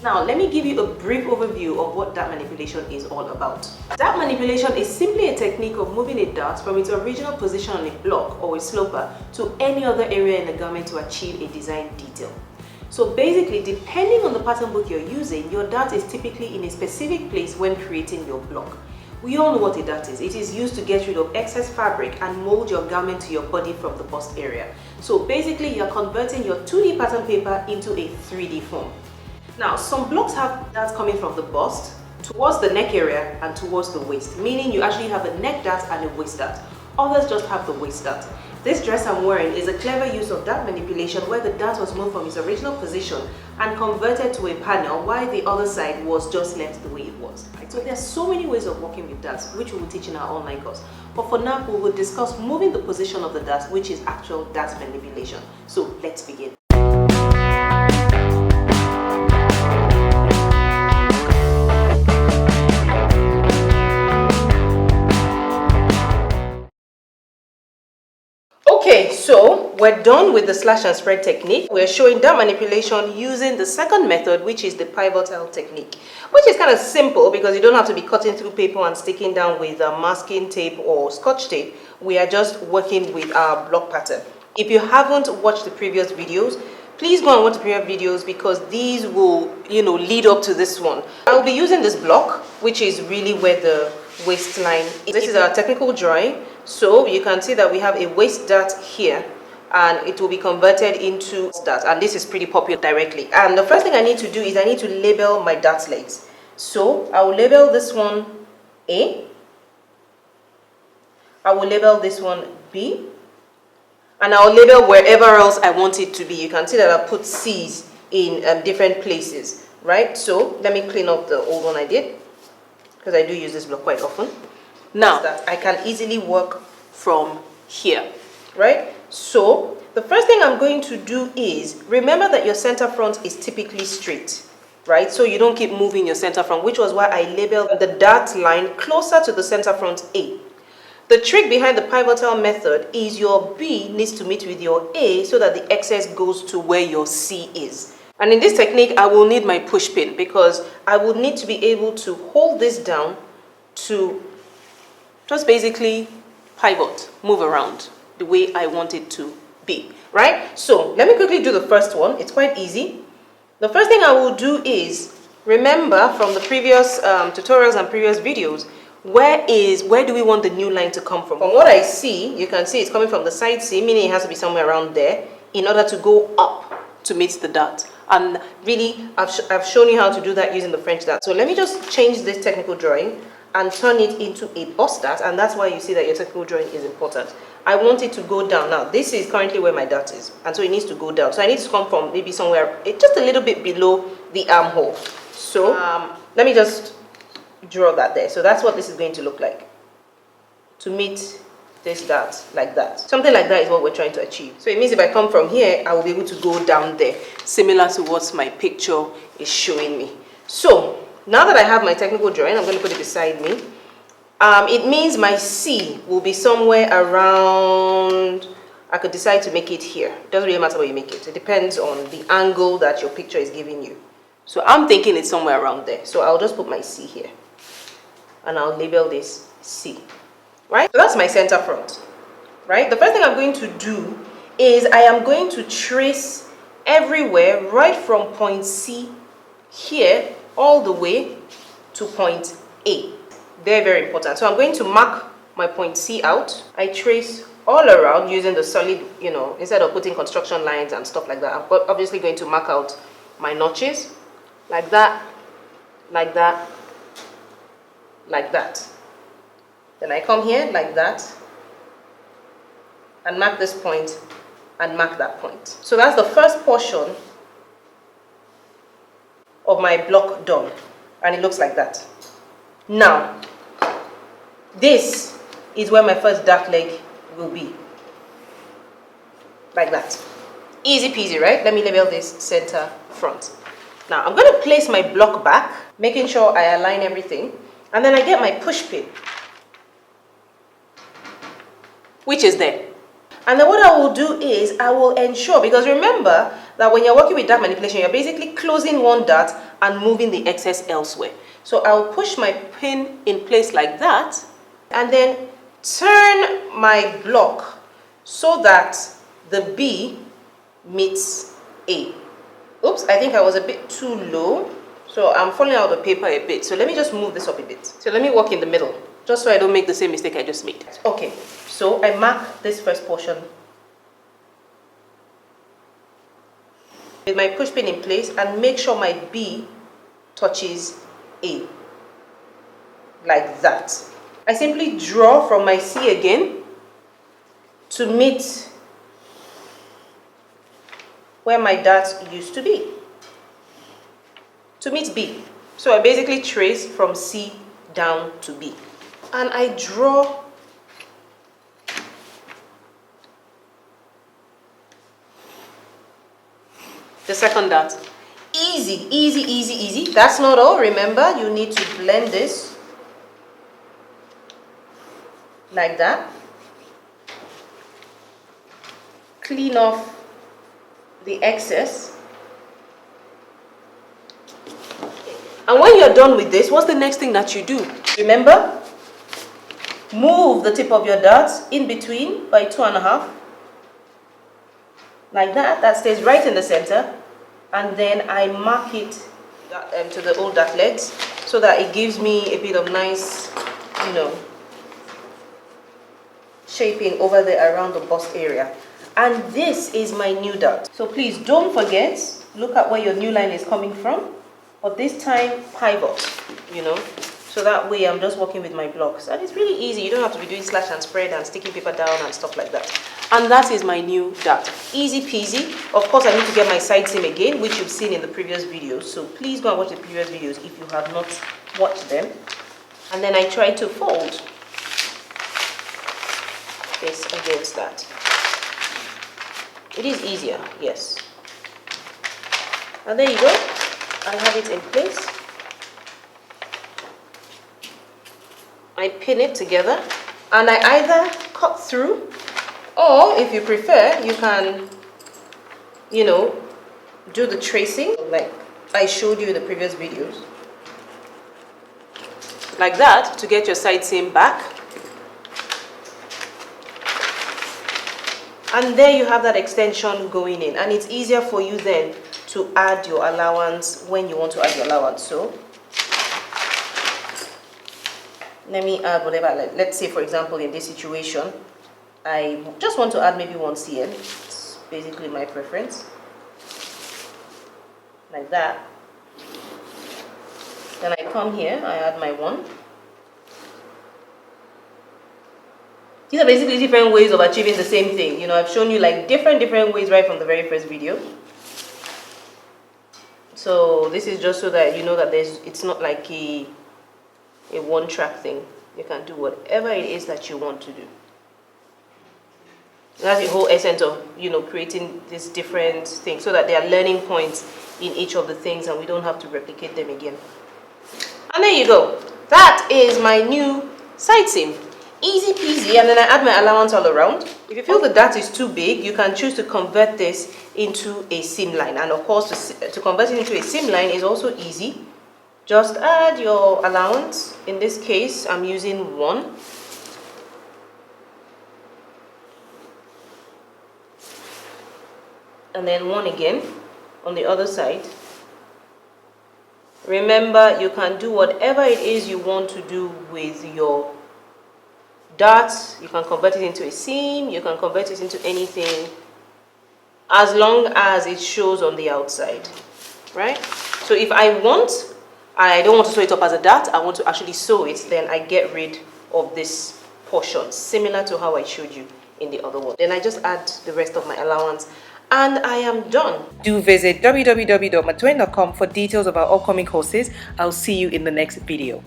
Now, let me give you a brief overview of what dart manipulation is all about. Dart manipulation is simply a technique of moving a dart from its original position on a block or a sloper to any other area in the garment to achieve a design detail. So basically, depending on the pattern book you're using, your dart is typically in a specific place when creating your block. We all know what a dart is. It is used to get rid of excess fabric and mold your garment to your body from the bust area. So basically, you're converting your 2D pattern paper into a 3D form. Now, some blocks have darts coming from the bust towards the neck area and towards the waist, meaning you actually have a neck dart and a waist dart. Others just have the waist dart. This dress I'm wearing is a clever use of dart manipulation where the dart was moved from its original position and converted to a panel while the other side was just left the way it was. Right? So there are so many ways of working with darts, which we will teach in our online course. But for now, we will discuss moving the position of the dart, which is actual dart manipulation. So let's begin. Okay, so we're done with the slash and spread technique. We're showing dart manipulation using the second method, which is the pivotal technique, which is kind of simple because you don't have to be cutting through paper and sticking down with masking tape or scotch tape. We are just working with our block pattern. If you haven't watched the previous videos, please go and watch the previous videos because these will, lead up to this one. I'll be using this block, which is really where the waistline is. This is our technical drawing. So you can see that we have a waist dart here and it will be converted into dart, and this is pretty popular directly. And the first thing I need to do is I need to label my dart legs. So I will label this one A, I will label this one B, and I'll label wherever else I want it to be. You can see that I put C's in different places, right? So let me clean up the old one I did because I do use this block quite often. Now that I can easily work from here, right? So the first thing I'm going to do is remember that your center front is typically straight, right? So you don't keep moving your center front, which was why I labeled the dart line closer to the center front A. The trick behind the pivotal method is your B needs to meet with your A so that the excess goes to where your C is. And in this technique, I will need my push pin because I will need to be able to hold this down to just basically pivot, move around the way I want it to be, right? So let me quickly do the first one. It's quite easy. The first thing I will do is remember from the previous tutorials and previous videos, where do we want the new line to come from? From what I see, you can see it's coming from the side seam, meaning it has to be somewhere around there in order to go up to meet the dart. And really, I've shown you how to do that using the French dart. So let me just change this technical drawing and turn it into a bust dart, and that's why you see that your technical drawing is important. I want it to go down. Now this is currently where my dart is, and so it needs to go down. So I need to come from maybe somewhere just a little bit below the armhole. So let me just draw that there. So that's what this is going to look like to meet this dart, like that. Something like that is what we're trying to achieve. So it means if I come from here, I will be able to go down there, similar to what my picture is showing me. So now that I have my technical drawing, I'm going to put it beside me. It means my C will be somewhere around, I could decide to make it here. It doesn't really matter where you make it. It depends on the angle that your picture is giving you. So I'm thinking it's somewhere around there. So I'll just put my C here. And I'll label this C. Right? So that's my center front. Right? The first thing I'm going to do is I am going to trace everywhere right from point C here all the way to point A. Very, very important. So I'm going to mark my point C out. I trace all around using the solid, instead of putting construction lines and stuff like that. I'm obviously going to mark out my notches like that, like that, like that. Then I come here like that and mark this point and mark that point. So that's the first portion of my block done, and it looks like that. Now this is where my first dart leg will be, like that. Easy peasy, right? Let me label this center front. Now I'm going to place my block back, making sure I align everything, and then I get my push pin, which is there. And then what I will do is I will ensure, because remember that when you're working with dart manipulation, you're basically closing one dart and moving the excess elsewhere. So I'll push my pin in place like that and then turn my block so that the B meets A. Oops, I think I was a bit too low, so I'm falling out of the paper a bit. So let me just move this up a bit. So let me work in the middle, just so I don't make the same mistake I just made. Okay, so I mark this first portion with my push pin in place and make sure my B touches A, like that. I simply draw from my C again to meet where my dart used to be, to meet B. So I basically trace from C down to B. And I draw the second dart. Easy, easy, easy, easy. That's not all. Remember, you need to blend this like that. Clean off the excess. And when you're done with this, what's the next thing that you do? Remember, move the tip of your darts in between by 2.5, like that. That stays right in the center. And then I mark it to the old dart legs so that it gives me a bit of nice, shaping over there around the bust area. And this is my new dart. So please don't forget, look at where your new line is coming from, but this time pivot, so that way I'm just working with my blocks. And it's really easy. You don't have to be doing slash and spread and sticking paper down and stuff like that. And that is my new dart. Easy peasy. Of course, I need to get my side seam again, which you've seen in the previous videos. So please go and watch the previous videos if you have not watched them. And then I try to fold this against that. It is easier, yes. And there you go. I have it in place. I pin it together and I either cut through, or if you prefer, you can, do the tracing like I showed you in the previous videos. Like that, to get your side seam back. And there you have that extension going in, and it's easier for you then to add your allowance when you want to add your allowance. So let me add whatever. Let's say, for example, in this situation, I just want to add maybe 1 cm. It's basically my preference. Like that. Then I come here, I add my 1. These are basically different ways of achieving the same thing. I've shown you like different ways right from the very first video. So this is just so that you know that it's not like a one-track thing. You can do whatever it is that you want to do. That's the whole essence of creating this different thing, so that there are learning points in each of the things and we don't have to replicate them again. And there you go. That is my new side seam. Easy peasy. And then I add my allowance all around. If you feel the dart is too big, you can choose to convert this into a seam line. And of course, to convert it into a seam line is also easy. Just add your allowance. In this case, I'm using 1. And then 1 again on the other side. Remember, you can do whatever it is you want to do with your darts. You can convert it into a seam, you can convert it into anything, as long as it shows on the outside, right? So if I don't want to sew it up as a dart, I want to actually sew it, then I get rid of this portion, similar to how I showed you in the other one. Then I just add the rest of my allowance, and I am done. Do visit www.martwayne.com for details of our upcoming courses. I'll see you in the next video.